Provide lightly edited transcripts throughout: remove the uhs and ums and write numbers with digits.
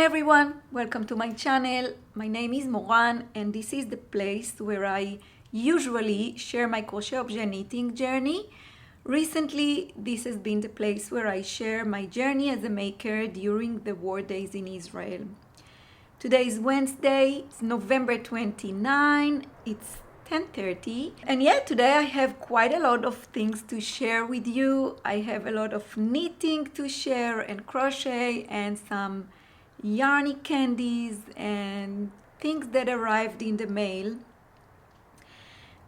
Hi everyone, welcome to my channel. My name is Moran and this is the place where I usually share my CrochetObjet knitting journey. Recently, this has been the place where I share my journey as a maker during the war days in Israel. Today is Wednesday, it's November 29, it's 10:30, and yeah, today I have quite a lot of things to share with you. I have a lot of knitting to share and crochet and some yarny candies and things that arrived in the mail.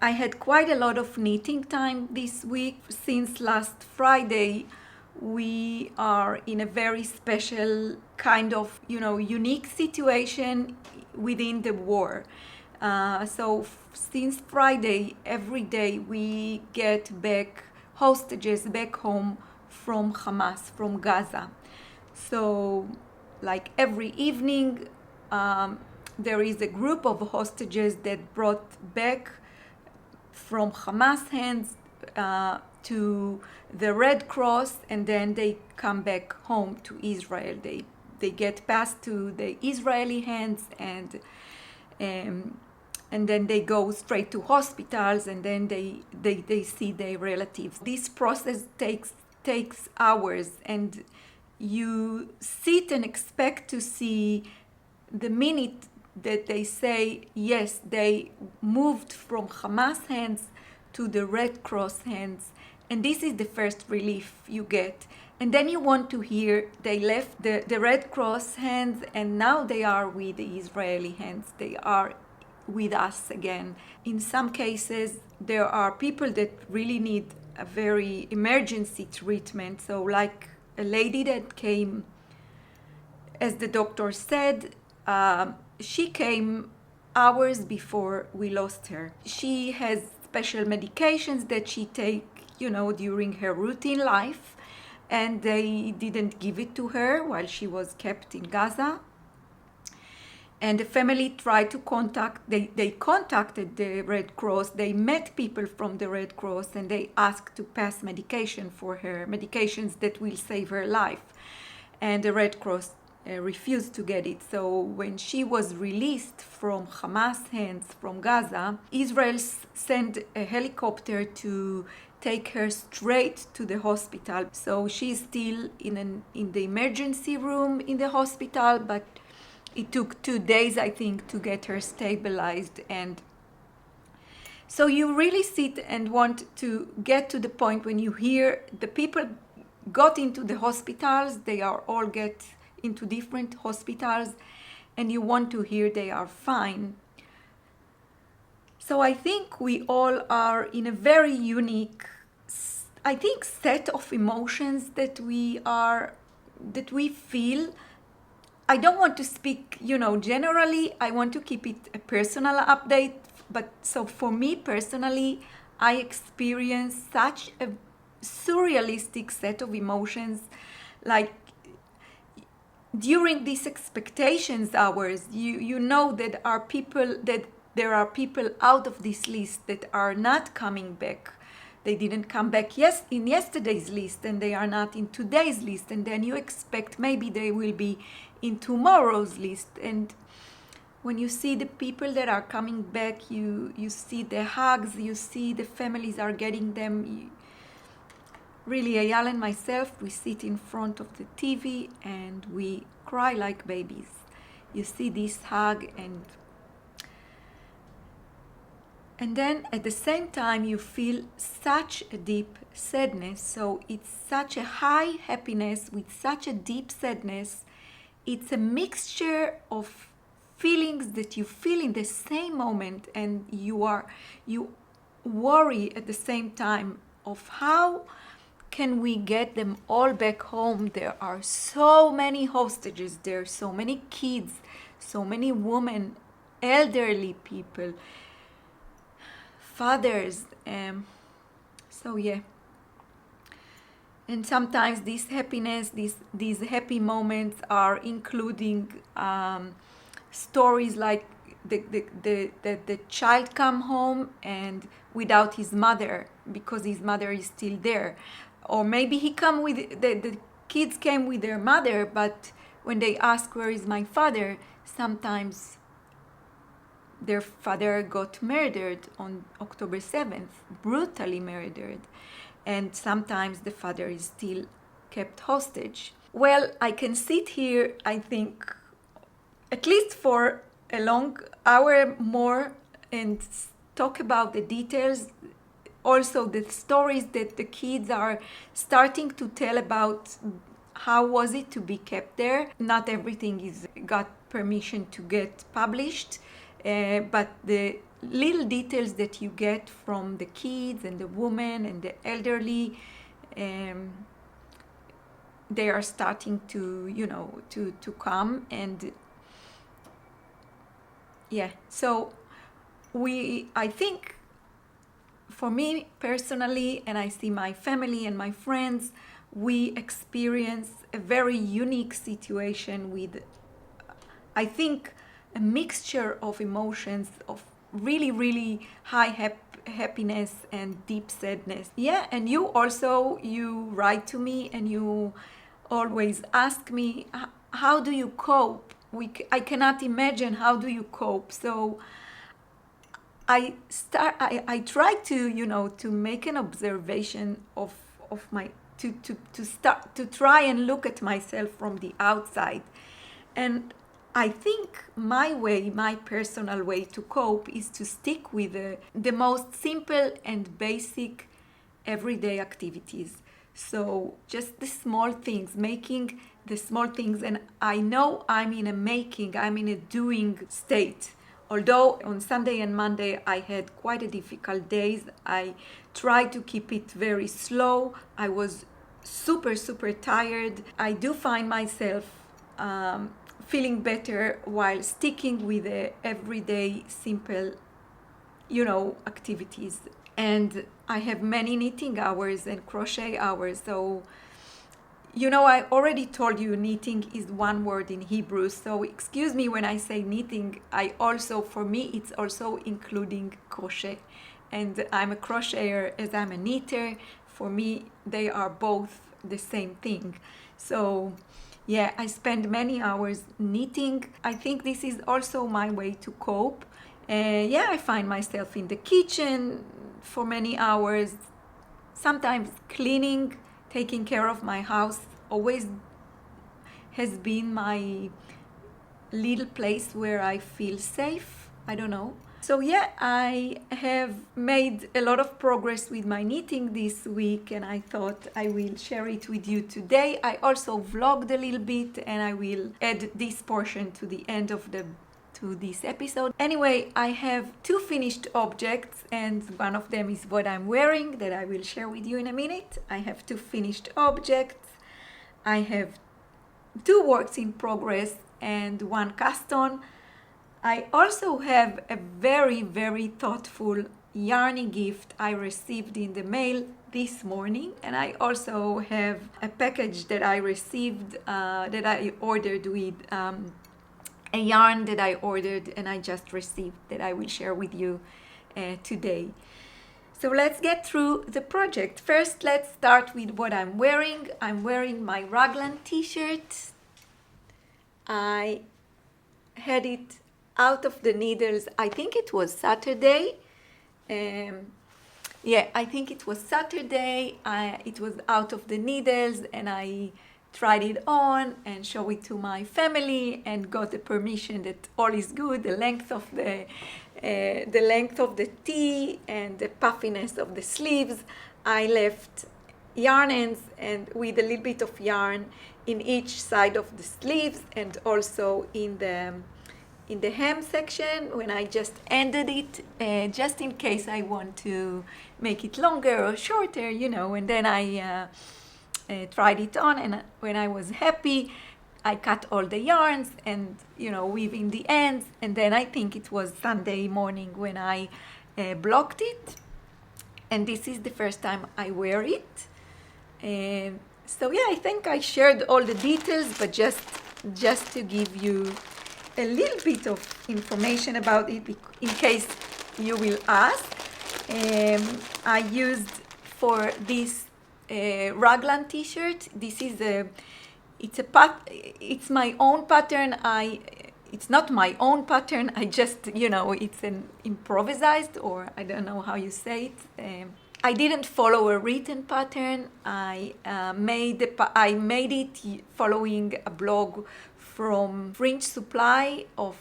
I had quite a lot of knitting time this week. Since last Friday, we are in a very special kind of, unique situation within the war. Since Friday, every day we get back hostages back home from Hamas, from Gaza. So, like every evening, there is a group of hostages that brought back from Hamas hands to the Red Cross, and then they come back home to Israel. They get passed to the Israeli hands, and then they go straight to hospitals, and then they see their relatives. This process takes hours, and you sit and expect to see the minute that they say, yes, they moved from Hamas hands to the Red Cross hands. And this is the first relief you get. And then you want to hear they left the Red Cross hands and now they are with the Israeli hands. They are with us again. In some cases, there are people that really need a very emergency treatment. So like a lady that came, as the doctor said, she came hours before we lost her. She has special medications that she takes, during her routine life, and they didn't give it to her while she was kept in Gaza. And the family tried to they contacted the Red Cross. They met people from the Red Cross and they asked to pass medication for her, medications that will save her life. And the Red Cross refused to get it. So when she was released from Hamas hands from Gaza, Israel sent a helicopter to take her straight to the hospital. So she's still in the emergency room in the hospital, but it took 2 days, I think, to get her stabilized. And so you really sit and want to get to the point when you hear the people got into the hospitals, they are all get into different hospitals, and you want to hear they are fine. So I think we all are in a very unique, set of emotions that we feel. I don't want to speak, generally. I want to keep it a personal update. But so for me personally, I experienced such a surrealistic set of emotions. Like during these expectations hours, you know that there are people out of this list that are not coming back. They didn't come back in yesterday's list, and they are not in today's list. And then you expect maybe they will be in tomorrow's list. And when you see the people that are coming back, you see the hugs, you see the families are getting them. Really, Eyal and myself, we sit in front of the TV and we cry like babies. You see this hug, and then at the same time you feel such a deep sadness. So it's such a high happiness with such a deep sadness. It's a mixture of feelings that you feel in the same moment, and you worry at the same time of how can we get them all back home. There are so many hostages, there are so many kids, so many women, elderly people, fathers. So yeah. And sometimes this happiness, these happy moments are including stories like the child come home and without his mother because his mother is still there, or maybe the kids came with their mother, but when they ask where is my father, sometimes their father got murdered on October 7th, brutally murdered. And sometimes the father is still kept hostage. Well, I can sit here, I think, at least for a long hour more and talk about the details, also the stories that the kids are starting to tell about how was it to be kept there. Not everything is got permission to get published, but the little details that you get from the kids and the women and the elderly, they are starting to, to come. And yeah, so I think for me personally, and I see my family and my friends, we experience a very unique situation with, I think, a mixture of emotions of really, really high happiness and deep sadness. Yeah, and you write to me and you always ask me, how do you cope? I cannot imagine, how do you cope? So I try to, to make an observation of my, to try and look at myself from the outside. And I think my personal way to cope is to stick with the most simple and basic everyday activities. So just the small things, making the small things. And I know I'm in a doing state. Although on Sunday and Monday I had quite a difficult days, I tried to keep it very slow. I was super, super tired. I do find myself feeling better while sticking with the everyday simple, activities. And I have many knitting hours and crochet hours. So, I already told you knitting is one word in Hebrew. So excuse me when I say knitting, for me, it's also including crochet. And I'm a crocheter as I'm a knitter. For me, they are both the same thing. So yeah, I spend many hours knitting. I think this is also my way to cope. I find myself in the kitchen for many hours, sometimes cleaning, taking care of my house always has been my little place where I feel safe. I don't know. So yeah, I have made a lot of progress with my knitting this week, and I thought I will share it with you today. I also vlogged a little bit, and I will add this portion to the end of this episode. Anyway, I have 2 finished objects, and one of them is what I'm wearing that I will share with you in a minute. I have 2 finished objects. I have 2 works in progress and 1 cast on. I also have a very, very thoughtful yarny gift I received in the mail this morning, and I also have a package that I received that I ordered with a yarn that I ordered and I just received that I will share with you today. So let's get through the project. First, let's start with what I'm wearing. I'm wearing my Raglan t-shirt. I had it out of the needles, I think it was Saturday. I think it was Saturday. It was out of the needles, and I tried it on and showed it to my family and got the permission that all is good. The length of the tee and the puffiness of the sleeves. I left yarn ends and with a little bit of yarn in each side of the sleeves and also in the hem section when I just ended it, just in case I want to make it longer or shorter, and then I tried it on, and when I was happy, I cut all the yarns and, weaving the ends, and then I think it was Sunday morning when I blocked it, and this is the first time I wear it. I think I shared all the details, but just to give you a little bit of information about it in case you will ask. I used for this Raglan t-shirt, this is it's my own pattern. It's not my own pattern. I just, it's an improvised, or I don't know how you say it. I didn't follow a written pattern. I made it following a blog from Fringe Supply of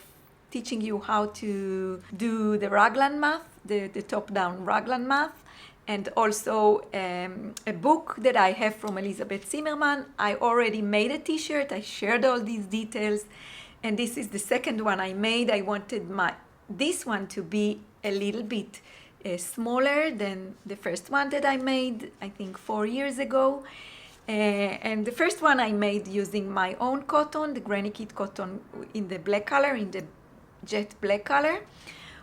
teaching you how to do the raglan math, the top-down raglan math, and also a book that I have from Elizabeth Zimmerman. I already made a t-shirt. I shared all these details, and this is the second one I made. I wanted this one to be a little bit smaller than the first one that I made, I think 4 years ago. And the first one I made using my own cotton, the Granny Kit cotton in the black color, in the jet black color.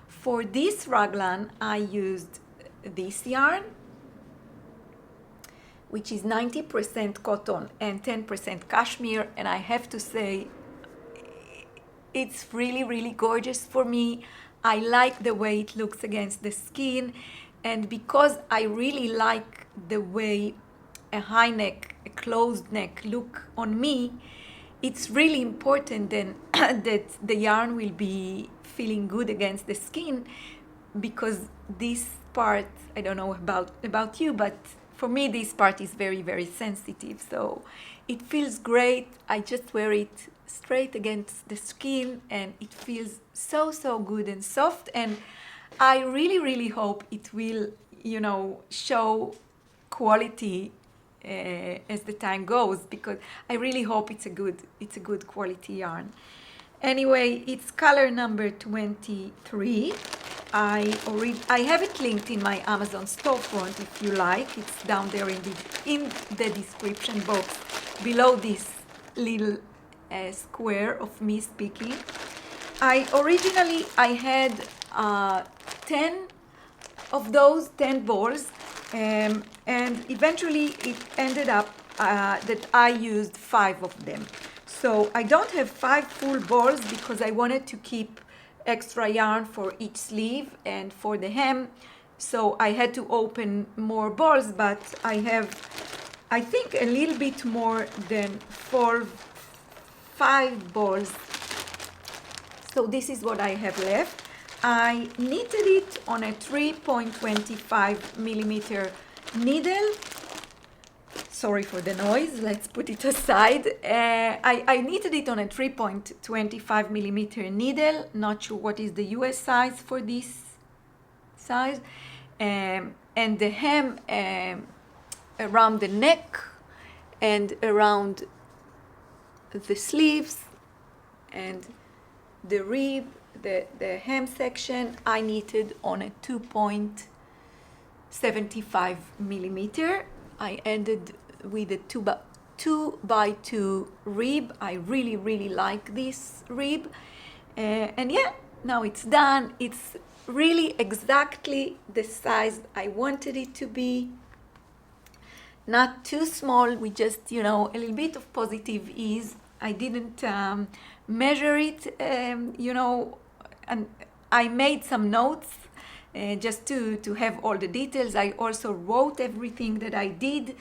For this raglan, I used this yarn, which is 90% cotton and 10% cashmere, and I have to say it's really, really gorgeous for me. I like the way it looks against the skin, and because I really like the way a high neck, a closed neck look on me, it's really important then that the yarn will be feeling good against the skin, because this part, I don't know about you, but for me this part is very, very sensitive, so it feels great. I just wear it straight against the skin and it feels so good and soft, and I really, really hope it will, show quality as the time goes, because I really hope it's a good quality yarn. Anyway, it's color number 23. I have it linked in my Amazon storefront if you like. It's down there in the description box below this little square of me speaking. I had 10 of those 10 balls, and eventually it ended up that I used 5 of them. So I don't have 5 full balls because I wanted to keep extra yarn for each sleeve and for the hem. So I had to open more balls, but I have, I think, a little bit more than 5 balls. So this is what I have left. I knitted it on a 3.25 millimeter needle. Sorry for the noise, let's put it aside. I knitted it on a 3.25 millimeter needle. Not sure what is the US size for this size. And the hem around the neck and around the sleeves and the rib, the hem section, I knitted on a 2.75 millimeter. I ended with a 2x2 rib. I really, really like this rib. And yeah, now it's done. It's really exactly the size I wanted it to be. Not too small, with just, a little bit of positive ease. I didn't measure it, and I made some notes just to have all the details. I also wrote everything that I did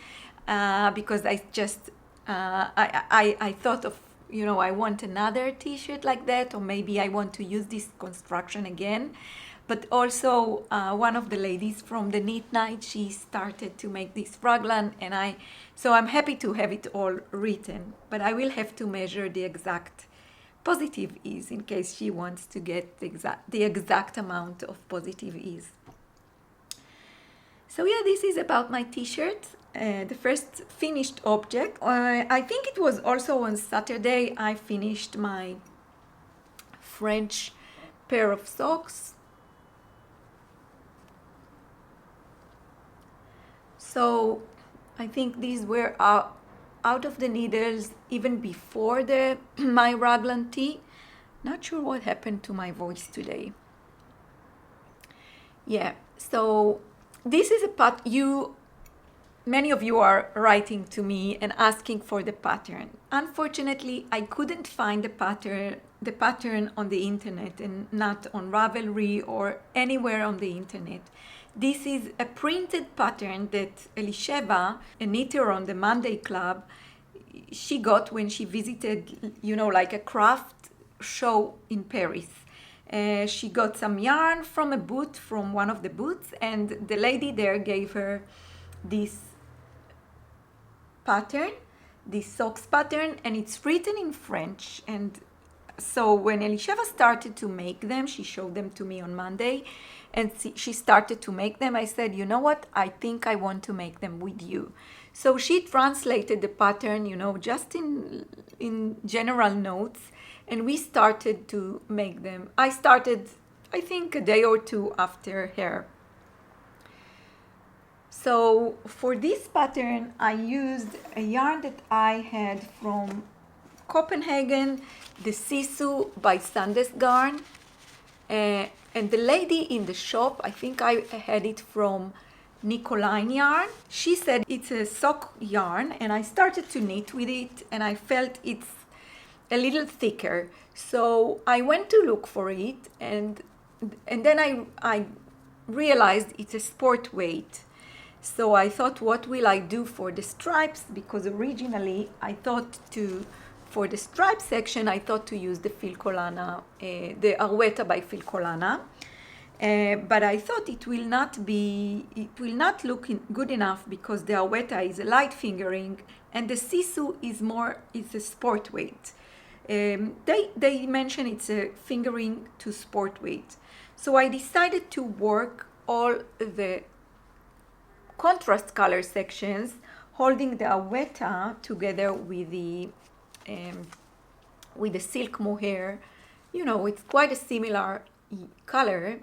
because I just, I thought of, I want another t-shirt like that, or maybe I want to use this construction again. But also one of the ladies from the Knit Night, she started to make this raglan, and so I'm happy to have it all written, but I will have to measure the exact positive ease in case she wants to get the exact amount of positive ease. So yeah, this is about my t-shirt, the first finished object. I think it was also on Saturday I finished my French pair of socks. So I think these were out of the needles even before my raglan tee. Not sure what happened to my voice today. Yeah, so this is a many of you are writing to me and asking for the pattern. Unfortunately, I couldn't find the pattern on the internet, and not on Ravelry or anywhere on the internet. This is a printed pattern that Elisheva, a knitter on the Monday Club, she got when she visited, you know, like a craft show in Paris. She got some yarn from a booth, from one of the booths, and the lady there gave her this pattern, this socks pattern, and it's written in French. And so when Elisheva started to make them, she showed them to me on Monday, and she started to make them. I said, you know what, I think I want to make them with you. So she translated the pattern, you know, just in general notes, and we started to make them. I started, I think, a day or two after her. So for this pattern, I used a yarn that I had from Copenhagen, the Sisu by Mendes Garn. And the lady in the shop, I think I had it from Nicoline yarn. She said it's a sock yarn, and I started to knit with it, and I felt it's a little thicker. So I went to look for it, and then I realized it's a sport weight. So I thought, what will I do for the stripes? Because originally I thought for the stripe section, I thought to use the Filcolana, the Arwetta by Filcolana. But I thought it will not look good enough because the Arwetta is a light fingering and the Sisu is a sport weight. They mention it's a fingering to sport weight. So I decided to work all the contrast color sections, holding the Arwetta together with the silk mohair. You know, it's quite a similar color.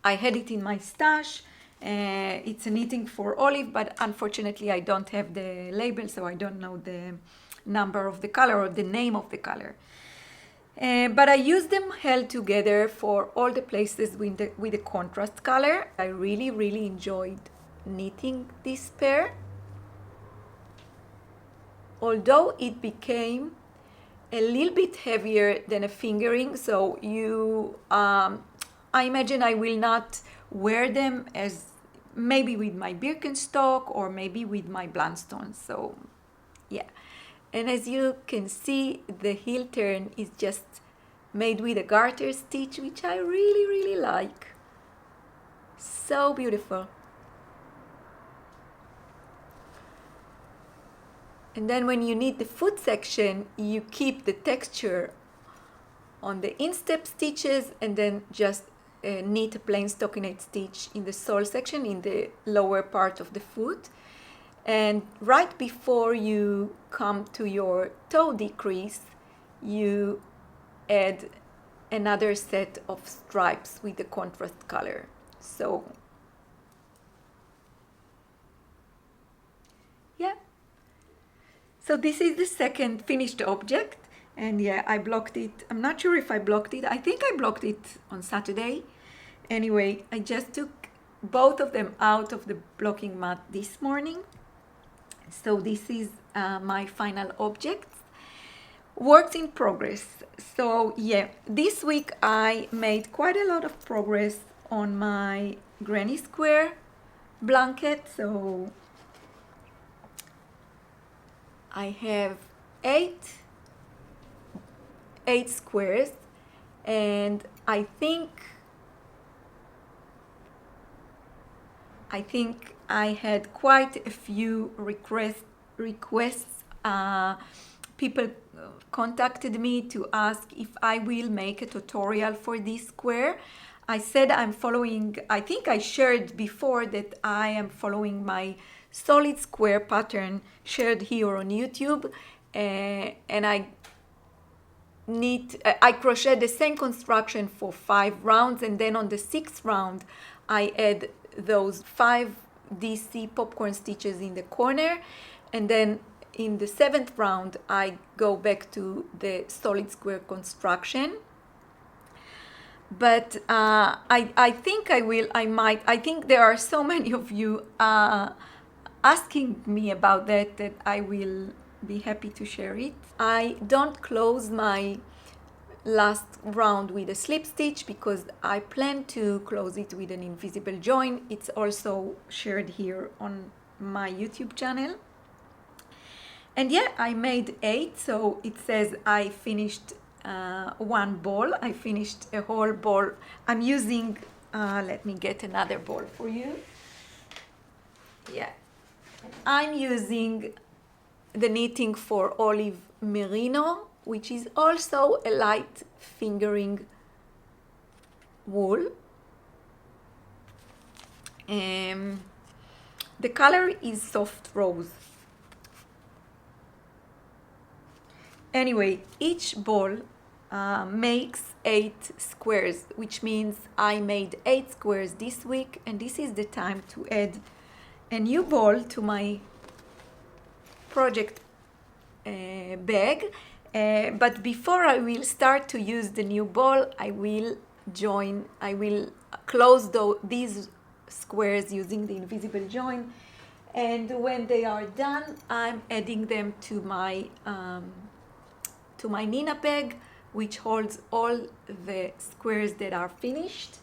I had it in my stash. It's a knitting for Olive, but unfortunately I don't have the label, so I don't know the number of the color or the name of the color. But I used them held together for all the places with the contrast color. I really, really enjoyed knitting this pair. Although it became a little bit heavier than a fingering, so I imagine I will not wear them as maybe with my Birkenstock or maybe with my Blundstone. So yeah. And as you can see, the heel turn is just made with a garter stitch, which I really, really like. So beautiful. And then when you knit the foot section, you keep the texture on the instep stitches and then just knit a plain stockinette stitch in the sole section in the lower part of the foot. And right before you come to your toe decrease, you add another set of stripes with the contrast color. So yeah. So this is the second finished object, and yeah, I blocked it. I'm not sure if I blocked it. I think I blocked it on Saturday. Anyway, I just took both of them out of the blocking mat this morning. So this is my final object. Works in progress. So yeah, this week I made quite a lot of progress on my granny square blanket. So I have eight squares, and I think I had quite a few requests. People contacted me to ask if I will make a tutorial for this square. I said I'm following, I think I shared before that I am following my solid square pattern shared here on YouTube, and I crochet the same construction for 5 rounds, and then on the 6th round I add those 5 DC popcorn stitches in the corner, and then in the 7th round I go back to the solid square construction. But I think I think there are so many of you asking me about that I will be happy to share it. I don't close my last round with a slip stitch because I plan to close it with an invisible join. It's also shared here on my YouTube channel. And yeah, I made 8, so it says I finished one ball. I finished a whole ball. I'm using, let me get another ball for you. Yeah, I'm using the knitting for olive merino, which is also a light fingering wool. The color is soft rose. Anyway, each ball makes 8 squares, which means I made 8 squares this week, and this is the time to add a new ball to my project bag. But before I will start to use the new ball, I will close these squares using the invisible join, and when they are done, I'm adding them to my Nina bag, which holds all the squares that are finished.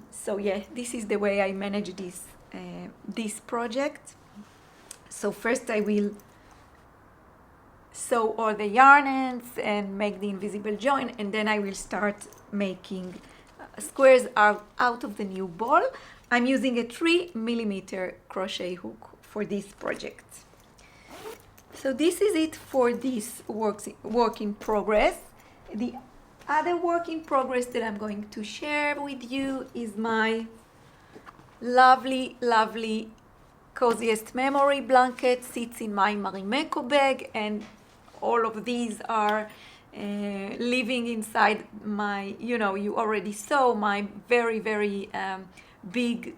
So yeah, this is the way I manage this project. So first I will sew all the yarn ends and make the invisible join, and then I will start making squares out of the new ball. I'm using a 3mm crochet hook for this project. So this is it for this work in progress. The other work in progress that I'm going to share with you is my lovely, lovely coziest memory blanket. Sits in my Marimekko bag, and all of these are living inside my, you already saw my very, very big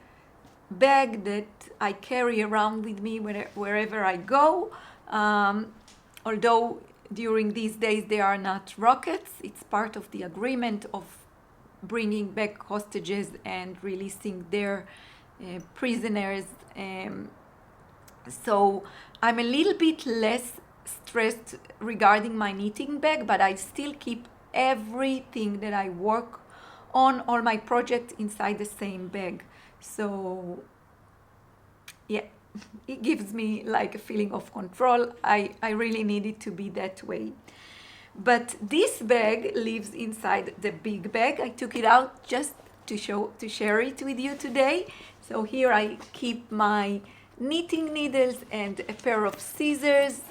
bag that I carry around with me wherever I go. Although during these days they are not rockets, it's part of the agreement of bringing back hostages and releasing their prisoners. So I'm a little bit less stressed regarding my knitting bag, but I still keep everything that I work on, all my projects, inside the same bag. So yeah, it gives me like a feeling of control. I really need it to be that way. But this bag lives inside the big bag. I took it out just to share it with you today. So here I keep my knitting needles and a pair of scissors.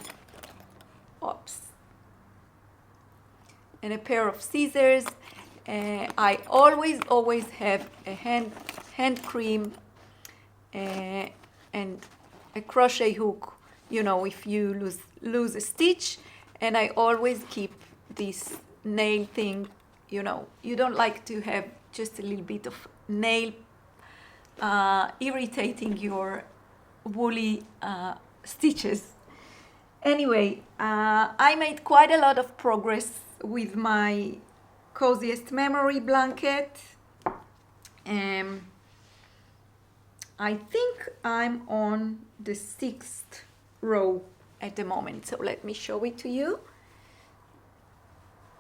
And a pair of scissors. I always have a hand cream and a crochet hook, if you lose a stitch. And I always keep this nail thing, you don't like to have just a little bit of nail irritating your woolly stitches. Anyway, I made quite a lot of progress with my coziest memory blanket. I think I'm on the 6th row at the moment, so let me show it to you.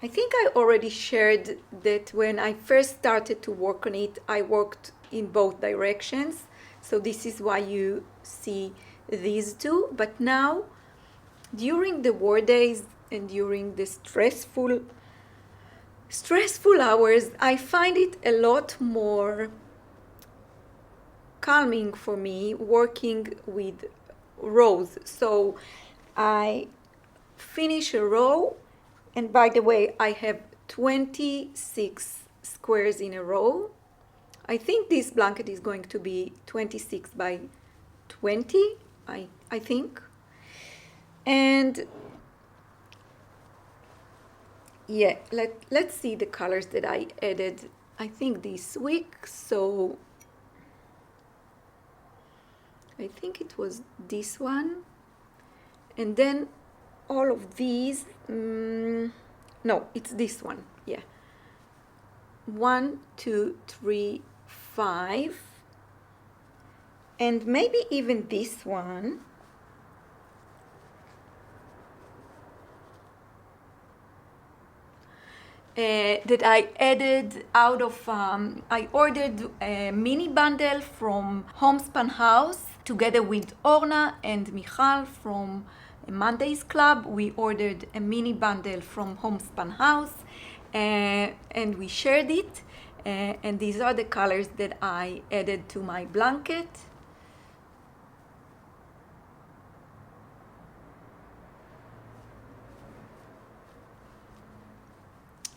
I think I already shared that when I first started to work on it, I worked in both directions. So this is why you see these two. But now, during the war days and during the stressful hours, I find it a lot more calming for me working with rows. So I finish a row, and by the way, I have 26 squares in a row. I think this blanket is going to be 26 by 20, I think. And yeah, let's see the colors that I added, I think this week. So I think it was this one, and then all of these, no, it's this one, yeah. 1, 2, 3, 5, and maybe even this one. That I added out of, I ordered a mini bundle from Homespun House together with Orna and Michal from Mondays Club. We ordered a mini bundle from Homespun House, and we shared it. And these are the colors that I added to my blanket.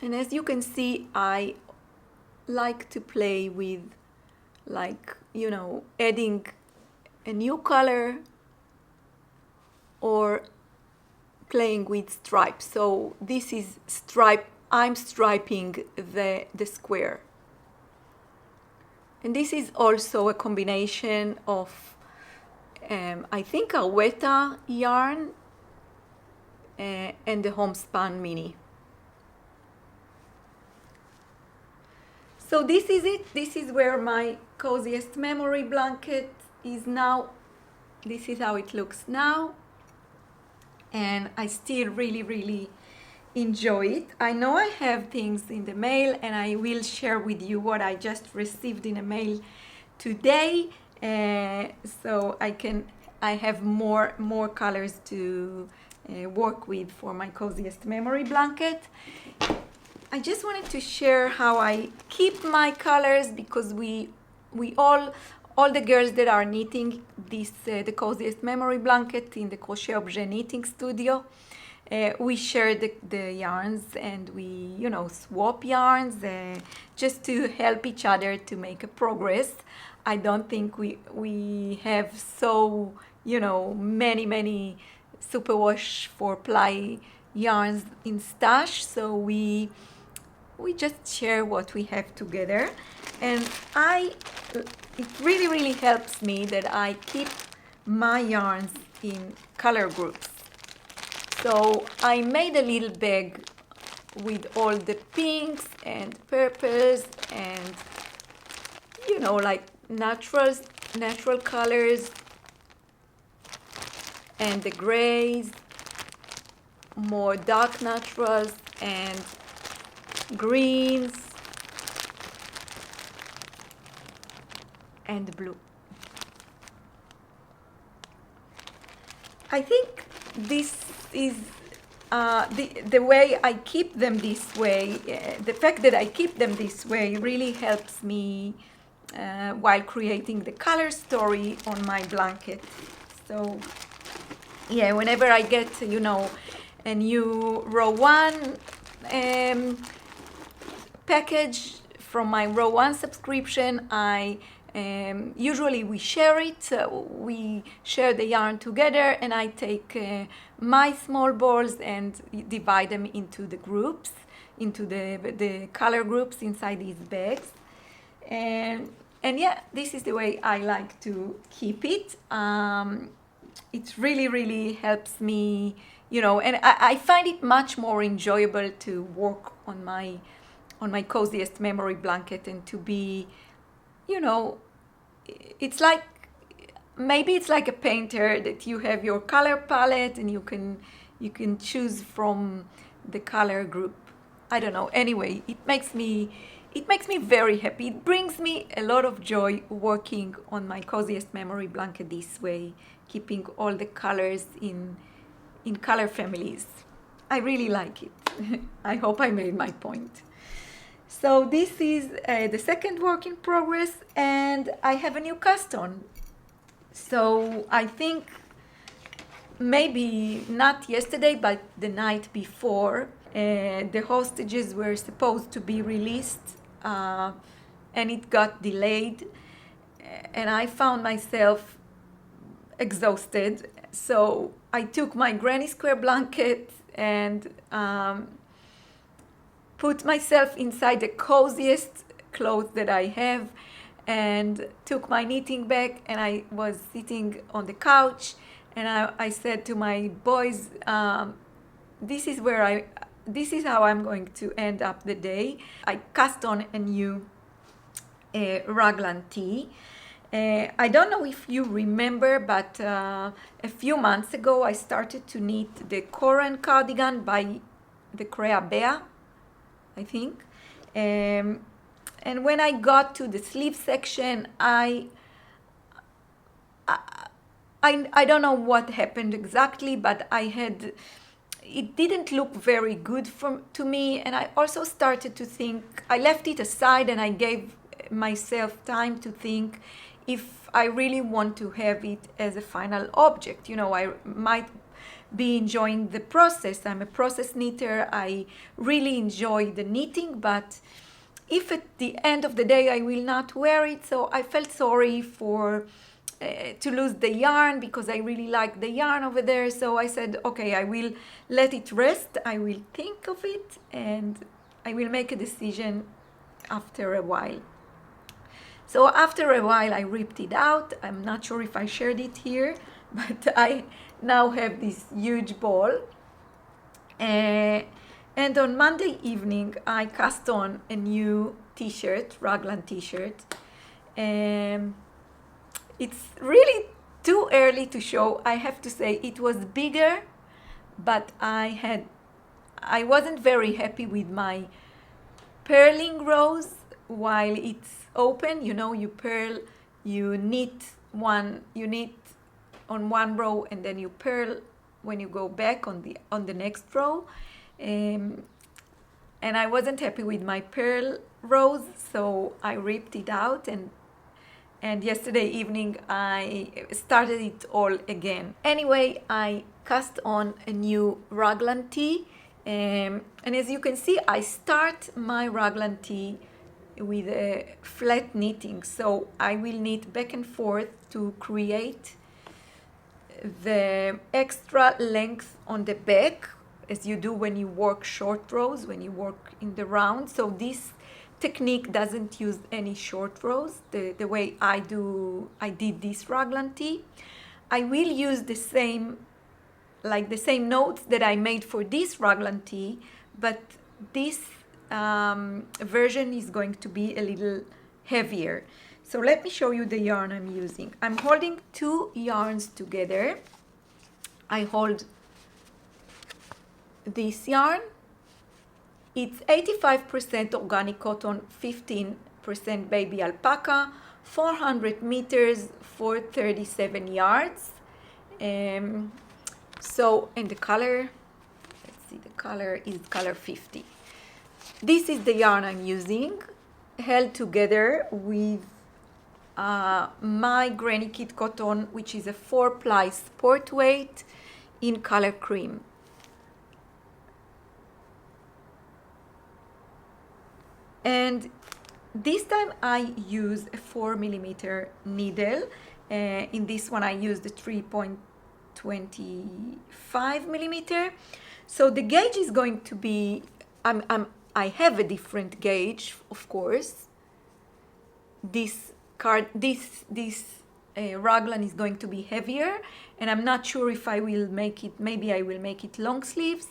And as you can see, I like to play with, like, you know, adding a new color or playing with stripes. So this is stripe, I'm striping the square. And this is also a combination of, I think, Alweta yarn and the Homespun Mini. So this is it. This is where my coziest memory blanket is now. This is how it looks now. And I still really enjoy it. I know I have things in the mail, and I will share with you what I just received in a mail today. So I have more colors to work with for my coziest memory blanket. I just wanted to share how I keep my colors, because we all the girls that are knitting this the coziest memory blanket in the CrochetObjet knitting studio, we share the yarns, and we, you know, swap yarns just to help each other to make a progress. I don't think we have so, you know, many superwash 4-ply yarns in stash, so we just share what we have together. And it really helps me that I keep my yarns in color groups. So I made a little bag with all the pinks and purples and, you know, like natural colors, and the grays, more dark naturals, and greens and blue. I think this is the way I keep them this way. The fact that I keep them this way really helps me while creating the color story on my blanket. So yeah, whenever I get, you know, a new row 1 package from my row 1 subscription, I usually we share it. We share the yarn together, and I take my small balls and divide them into the groups, into the color groups inside these bags. And yeah, this is the way I like to keep it. It really helps me, you know, and I find it much more enjoyable to work on my coziest memory blanket, and to be, you know, it's like, maybe it's like a painter, that you have your color palette and you can choose from the color group. I don't know. Anyway, it makes me very happy. It brings me a lot of joy working on my coziest memory blanket this way, keeping all the colors in color families. I really like it. I hope I made my point. So this is the second work in progress, and I have a new cast on. So I think maybe not yesterday, but the night before, the hostages were supposed to be released, and it got delayed, and I found myself exhausted. So I took my granny square blanket and put myself inside the coziest clothes that I have, and took my knitting bag, and I was sitting on the couch, and I said to my boys, this is how I'm going to end up the day. I cast on a new raglan tee. I don't know if you remember, but a few months ago I started to knit the Moran cardigan by the CrochetObjet, I think. And when I got to the sleeve section, I I don't know what happened exactly, but it didn't look very good to me. And I also started to think, I left it aside and I gave myself time to think if I really want to have it as a final object. I might be enjoying the process. I'm a process knitter. I really enjoy the knitting, but if at the end of the day I will not wear it, so I felt sorry to lose the yarn, because I really like the yarn over there. So I said, okay, I will let it rest. I will think of it and I will make a decision after a while. So after a while I ripped it out. I'm not sure if I shared it here, but I now have this huge ball. And on Monday evening I cast on a new t-shirt, raglan t-shirt. It's really too early to show. I have to say it was bigger, but I wasn't very happy with my purling rows while it's open. You purl, you knit on one row, and then you purl when you go back on the next row. And I wasn't happy with my purl rows, so I ripped it out, and yesterday evening I started it all again. Anyway, I cast on a new raglan tee, and as you can see, I start my raglan tee with a flat knitting. So I will knit back and forth to create the extra length on the back, as you do when you work short rows, when you work in the round. So this technique doesn't use any short rows the way I did this raglan tee. I will use the same notes that I made for this raglan tee, but this version is going to be a little heavier. So let me show you the yarn I'm using. I'm holding two yarns together. I hold this yarn. It's 85% organic cotton, 15% baby alpaca, 400 meters for 37 yards. And the color, let's see, the color is color 50. This is the yarn I'm using, held together with my Granny Kit cotton, which is a 4-ply sport weight in color cream. And this time I use a 4mm needle. In this one I used the 3.25mm. So the gauge is going to be, I have a different gauge, of course. This raglan is going to be heavier, and I'm not sure if I will make it, maybe I will make it long sleeves.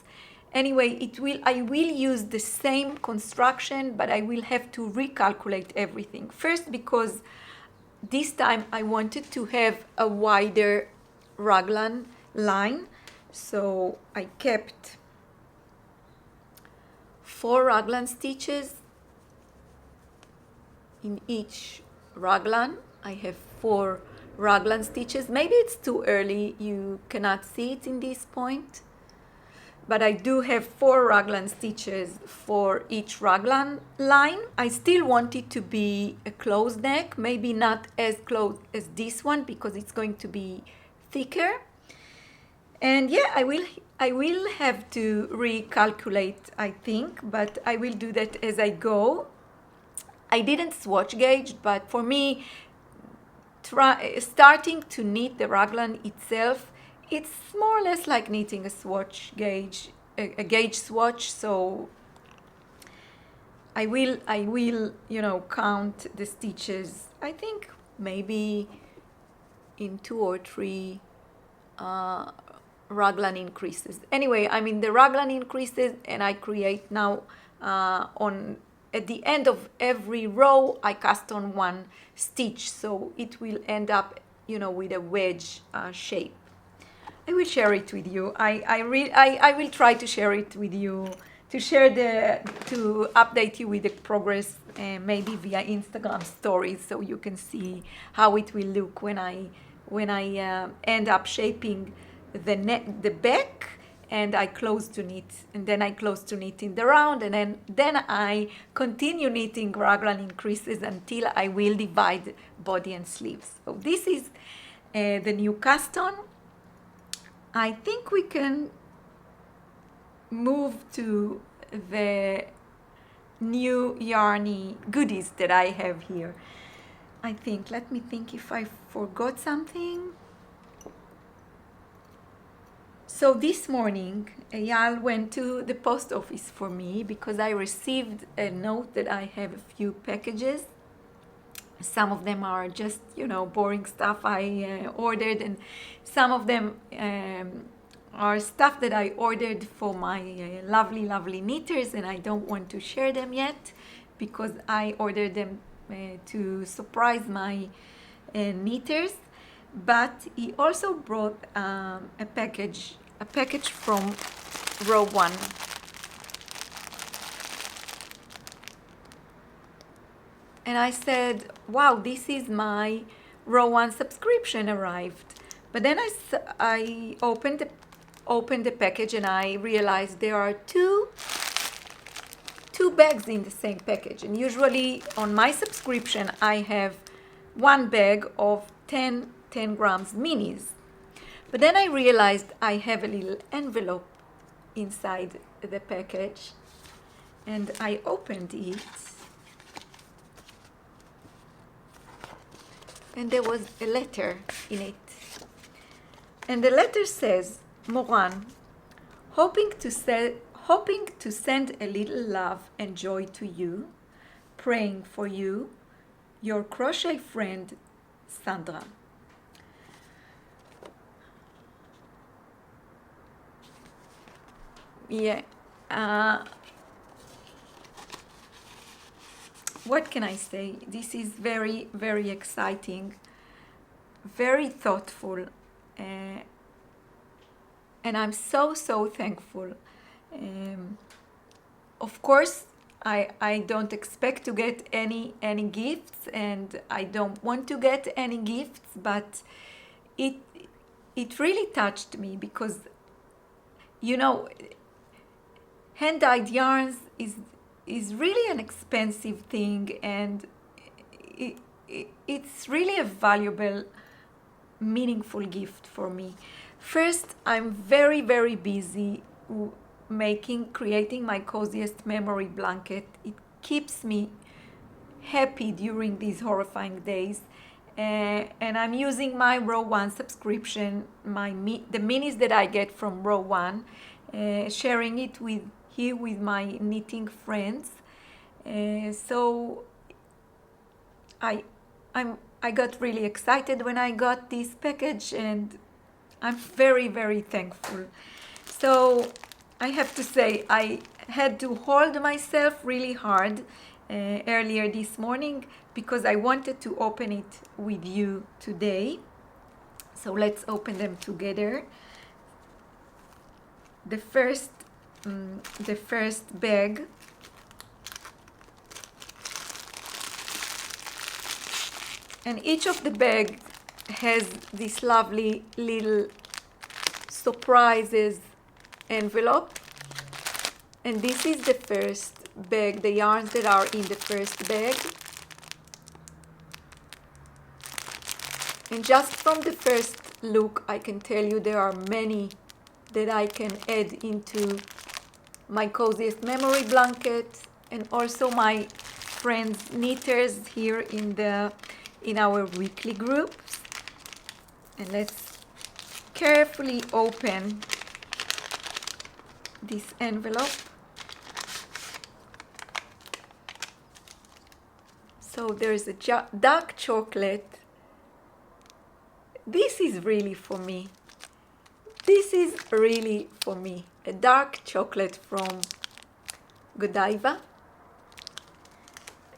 Anyway, I will use the same construction, but I will have to recalculate everything. First, because this time I wanted to have a wider raglan line, so I kept 4 raglan stitches in each raglan. I have 4 raglan stitches. Maybe it's too early, you cannot see it in this point, but I do have 4 raglan stitches for each raglan line. I still want it to be a closed neck, maybe not as close as this one because it's going to be thicker. And yeah, I will have to recalculate, I think, but I will do that as I go. I didn't swatch gauge, but for me, starting to knit the raglan itself, it's more or less like knitting a swatch gauge, a gauge swatch. So I will, count the stitches. I think maybe in 2 or 3 raglan increases. Anyway, I'm in the raglan increases, and I create now at the end of every row, I cast on 1 stitch, so it will end up, with a wedge shape. I will share it with you. I will try to share it with you, to update you with the progress, maybe via Instagram stories, so you can see how it will look when I end up shaping the back, and I close to knit, and then I close to knit in the round, and then I continue knitting raglan increases until I will divide body and sleeves. So this is the new cast on. I think we can move to the new yarny goodies that I have here. I think, let me think if I forgot something. So this morning, Eyal went to the post office for me because I received a note that I have a few packages. Some of them are just, boring stuff I ordered, and some of them are stuff that I ordered for my lovely, lovely knitters, and I don't want to share them yet because I ordered them to surprise my knitters. But he also brought a package from row 1. And I said, wow, this is my row 1 subscription arrived. But then I opened the package and I realized there are two bags in the same package. And usually on my subscription, I have one bag of 10 grams minis. But then I realized I have a little envelope inside the package, and I opened it, and there was a letter in it. And the letter says, Moran, hoping to send a little love and joy to you, praying for you, your crochet friend, Sandra. Yeah. What can I say? This is very, very exciting, very thoughtful, and I'm so thankful. Of course, I don't expect to get any gifts, and I don't want to get any gifts, but it really touched me because, hand-dyed yarns is really an expensive thing, and it's really a valuable, meaningful gift for me. First, I'm very, very busy creating my coziest memory blanket. It keeps me happy during these horrifying days. And I'm using my row 1 subscription, the minis that I get from row 1, sharing it with my knitting friends. So I got really excited when I got this package, and I'm very, very thankful. So I have to say, I had to hold myself really hard earlier this morning because I wanted to open it with you today. So let's open them together. The first bag and each of the bag has this lovely little surprises envelope, and this is the first bag, the yarns that are in the first bag. And just from the first look, I can tell you there are many that I can add into my coziest memory blanket, and also my friends knitters here in our weekly groups. And let's carefully open this envelope. So there's a dark chocolate. This is really for me. This is really for me. A dark chocolate from Godiva.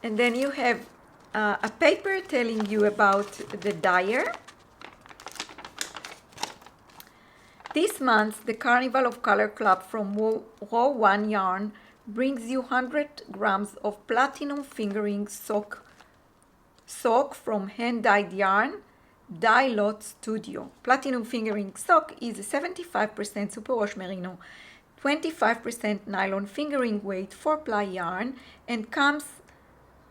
And then you have a paper telling you about the dyer. This month, the Carnival of Color Club from Row 1 Yarn brings you 100 grams of platinum fingering sock from hand-dyed yarn Dye Lot Studio. Platinum fingering sock is a 75% superwash merino, 25% nylon fingering weight 4-ply yarn, and comes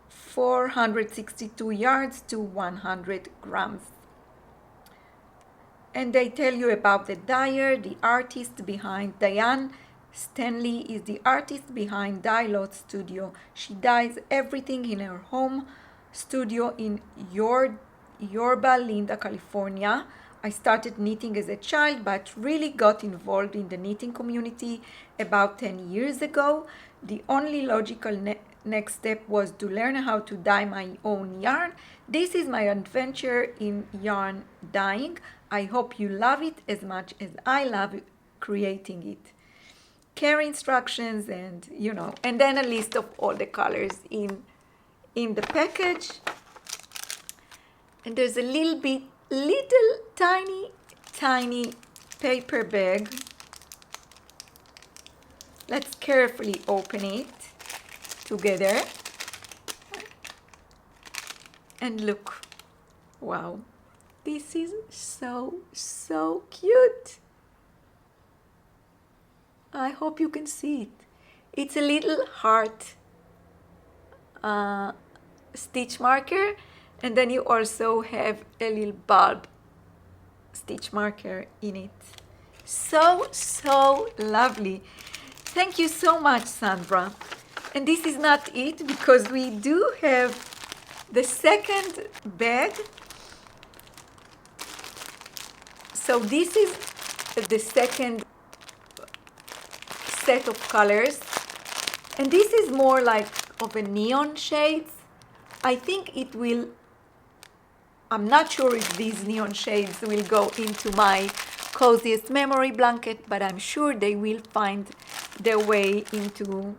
462 yards to 100 grams. And they tell you about the dyer, the artist behind. Diane Stanley is the artist behind Dye Lot Studio. She dyes everything in her home studio in Yorba Linda, California. I started knitting as a child, but really got involved in the knitting community about 10 years ago. The only logical next step was to learn how to dye my own yarn. This is my adventure in yarn dyeing. I hope you love it as much as I love creating it. Care instructions and and then a list of all the colors in the package. And there's a little tiny paper bag. Let's carefully open it together. And look, wow, this is so cute. I hope you can see it. It's a little heart stitch marker, and then you also have a little bulb stitch marker in it. So lovely. Thank you so much, Sandra. And this is not it, because we do have the second bag. So this is the second set of colors, and this is more like of a neon shades. I think it will, I'm not sure if these neon shades will go into my coziest memory blanket, but I'm sure they will find their way into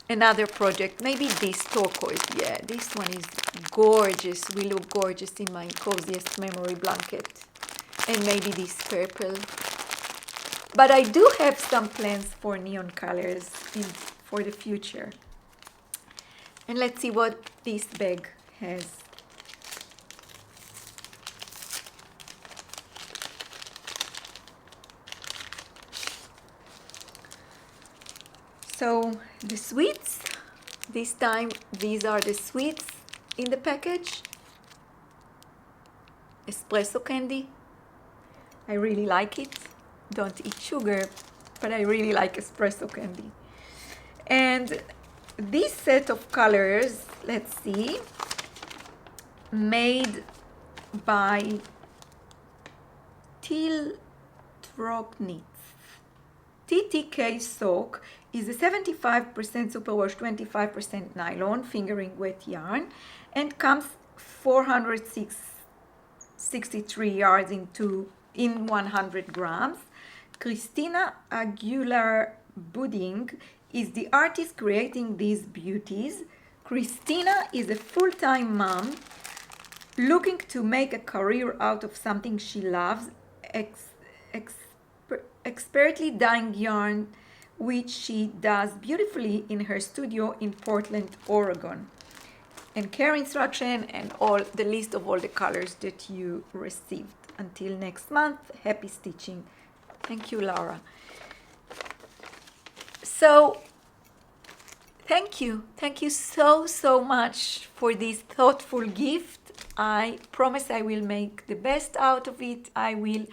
another project. Maybe this turquoise, yeah, this one is gorgeous, will look gorgeous in my coziest memory blanket. And maybe this purple. But I do have some plans for neon colors for the future. And let's see what this bag has. So the sweets, this time these are the sweets in the package. Espresso candy. I really like it. Don't eat sugar, but I really like espresso candy. And this set of colors, let's see, made by Tiltrok Knits. TTK sock is a 75% superwash, 25% nylon fingering weight yarn, and comes 463 yards in 100 grams. Christina Aguilar Budding is the artist creating these beauties. Christina is a full-time mom looking to make a career out of something she loves, expertly dyeing yarn, which she does beautifully in her studio in Portland, Oregon. And care instruction and all the list of all the colors that you received. Until next month, happy stitching. Thank you, Laura. So, thank you so much for this thoughtful gift. I promise I will make the best out of it. I will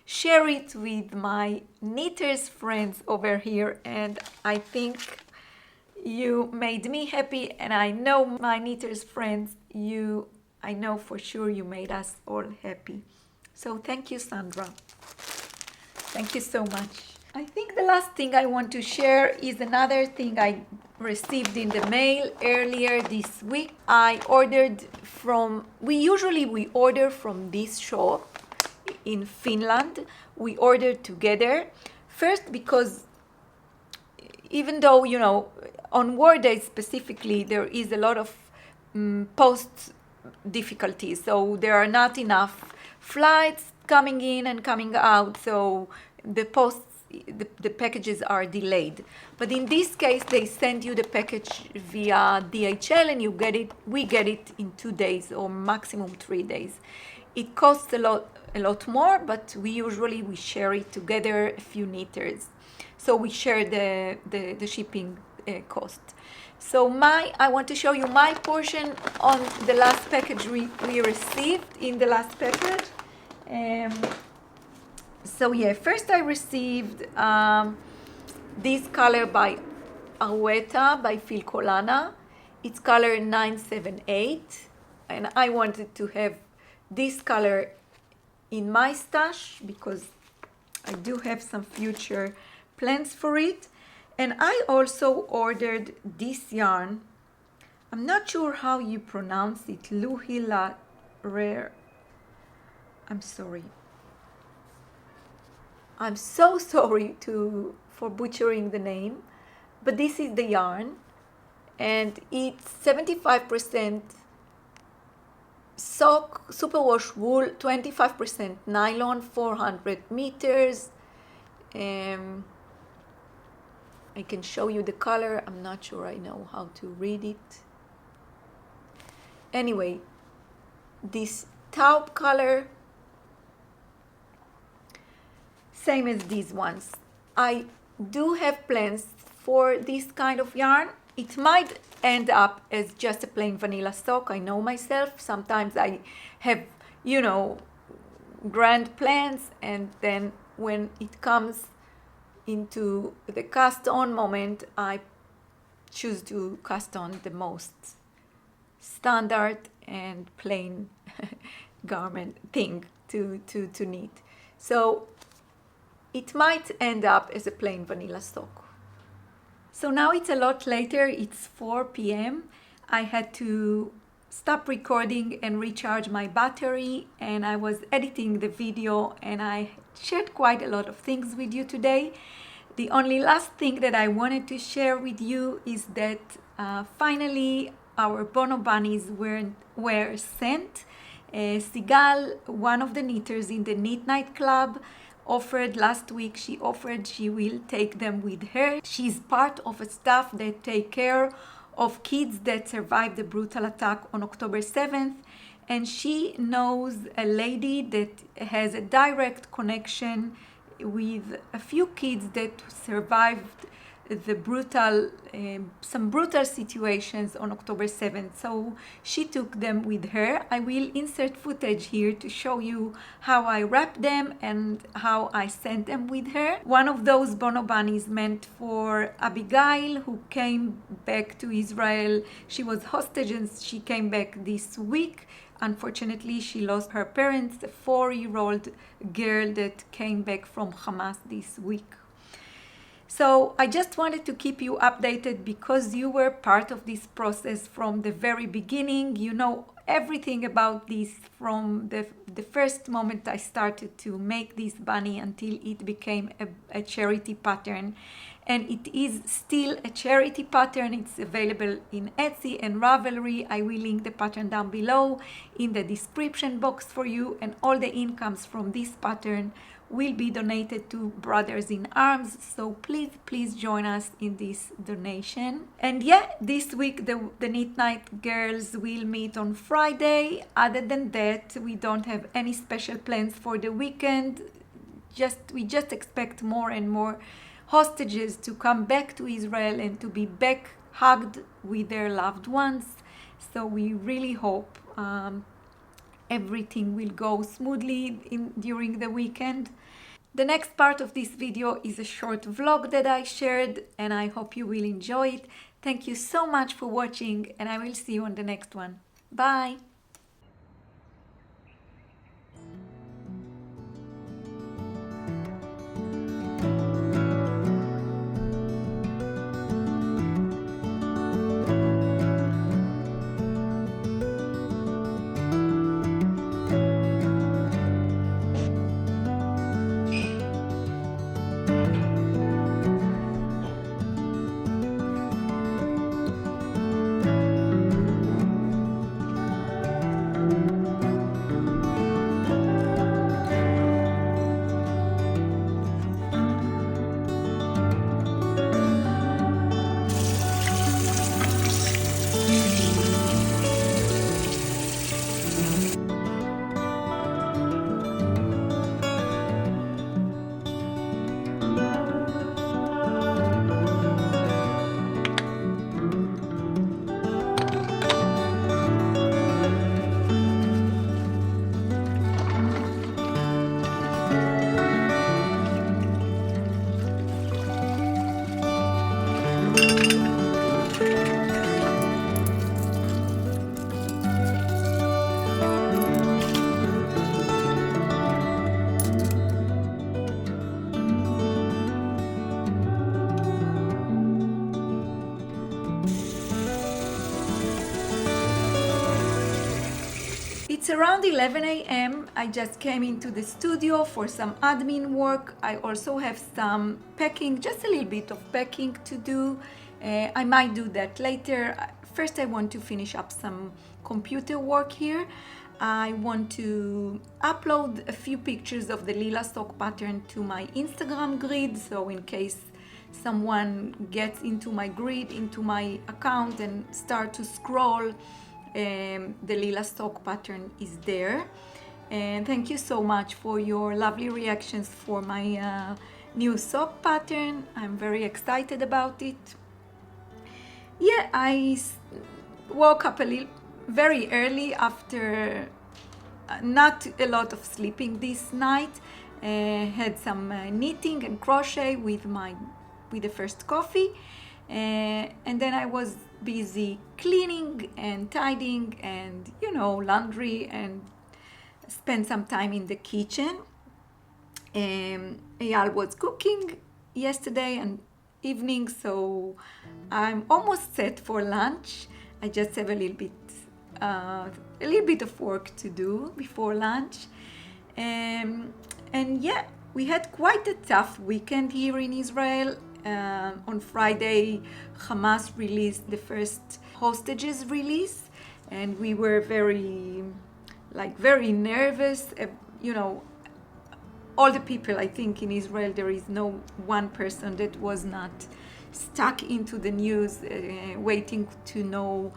share it with my knitters friends over here, and I think you made me happy, and I know my knitters friends, I know for sure you made us all happy. So thank you, Sandra. Thank you so much. I think the last thing I want to share is another thing I received in the mail earlier this week. We order from this shop in Finland. We ordered together. First, because even though, on war days specifically, there is a lot of post difficulties. So there are not enough flights coming in and coming out. So the posts the packages are delayed. But in this case, they send you the package via DHL, and we get it in 2 days or maximum 3 days. It costs a lot more, but we share it together, a few knitters. So we share the shipping cost. So I want to show you my portion on the last package we received in the last package. So yeah, first I received this color by Arweta by Filcolana. It's color 978, and I wanted to have this color in my stash because I do have some future plans for it. And I also ordered this yarn. I'm not sure how you pronounce it. Lila Rare. I'm sorry. I'm so sorry for butchering the name. But this is the yarn. And it's 75% sock, superwash wool, 25% nylon, 400 meters. I can show you the color. I'm not sure I know how to read it. Anyway, this taupe color, same as these ones. I do have plans for this kind of yarn. It might end up as just a plain vanilla sock. I know myself. Sometimes I have, grand plans, and then when it comes into the cast on moment, I choose to cast on the most standard and plain garment thing to knit. So it might end up as a plain vanilla sock. So now it's a lot later, it's 4 p.m. I had to stop recording and recharge my battery, and I was editing the video, and I shared quite a lot of things with you today. The only last thing that I wanted to share with you is that finally our Bono Bunnies were sent. Sigal, one of the knitters in the Knit Night Club, offered last week, she will take them with her. She's part of a staff that take care of kids that survived the brutal attack on October 7th, and she knows a lady that has a direct connection with a few kids that survived the some brutal situations on October 7th. So she took them with her. I will insert footage here to show you how I wrapped them and how I sent them with her. One of those Bono Bunnies meant for Abigail, who came back to Israel. She was hostage and she came back this week. Unfortunately, she lost her parents, a 4-year-old girl that came back from Hamas this week. So I just wanted to keep you updated because you were part of this process from the very beginning. You know everything about this from the first moment I started to make this bunny until it became a charity pattern. And it is still a charity pattern. It's available in Etsy and Ravelry. I will link the pattern down below in the description box for you, and all the incomes from this pattern will be donated to Brothers in Arms. So please join us in this donation. And yeah, this week the Knit Night girls will meet on Friday. Other than that, we don't have any special plans for the weekend. We just expect more and more hostages to come back to Israel and to be back hugged with their loved ones. So we really hope everything will go smoothly during the weekend. The next part of this video is a short vlog that I shared, and I hope you will enjoy it. Thank you so much for watching, and I will see you on the next one. Bye! around 11 a.m. I just came into the studio for some admin work. I also have some packing, just a little bit of packing to do. I might do that later. First, I want to finish up some computer work here. I want to upload a few pictures of the Lila sock pattern to my Instagram grid, so in case someone gets into my grid, into my account and start to scroll, the Lila sock pattern is there. And thank you so much for your lovely reactions for my new sock pattern. I'm very excited about it. Yeah, I woke up very early after not a lot of sleeping this night. Had some knitting and crochet with the first coffee, and then I was busy cleaning and tidying and laundry, and spent some time in the kitchen. Eyal was cooking yesterday and evening, so I'm almost set for lunch. I just have a little bit of work to do before lunch. And yeah, we had quite a tough weekend here in Israel. On Friday, Hamas released the first hostages release, and we were very nervous. All the people, I think, in Israel, there is no one person that was not stuck into the news, waiting to know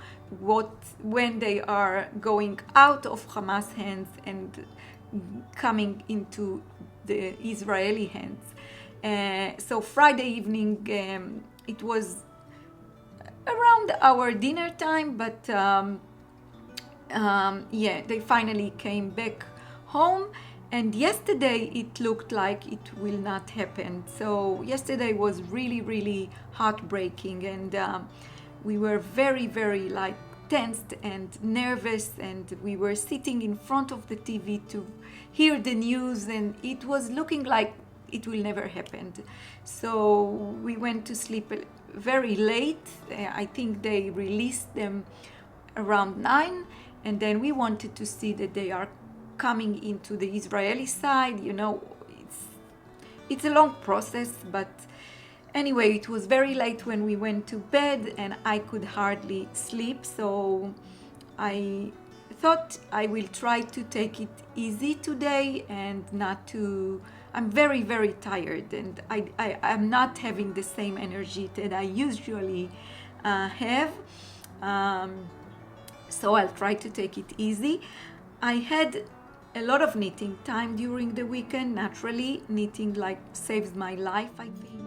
when they are going out of Hamas hands and coming into the Israeli hands. So Friday evening, it was around our dinner time, but yeah, they finally came back home. And yesterday it looked like it will not happen. So yesterday was really, really heartbreaking, and we were very, very tensed and nervous, and we were sitting in front of the TV to hear the news, and it was looking like it will never happen. So we went to sleep very late. I think they released them around 9, and then we wanted to see that they are coming into the Israeli side. It's a long process, but anyway, it was very late when we went to bed, and I could hardly sleep. So I thought I will try to take it easy today and not to. I'm very, very tired, and I'm not having the same energy that I usually have. So I'll try to take it easy. I had a lot of knitting time during the weekend. Naturally, knitting saves my life, I think.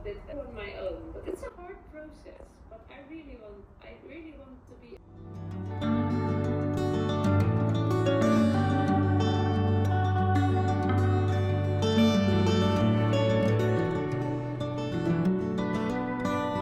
It on my own, but it's a hard process. But I really want to be.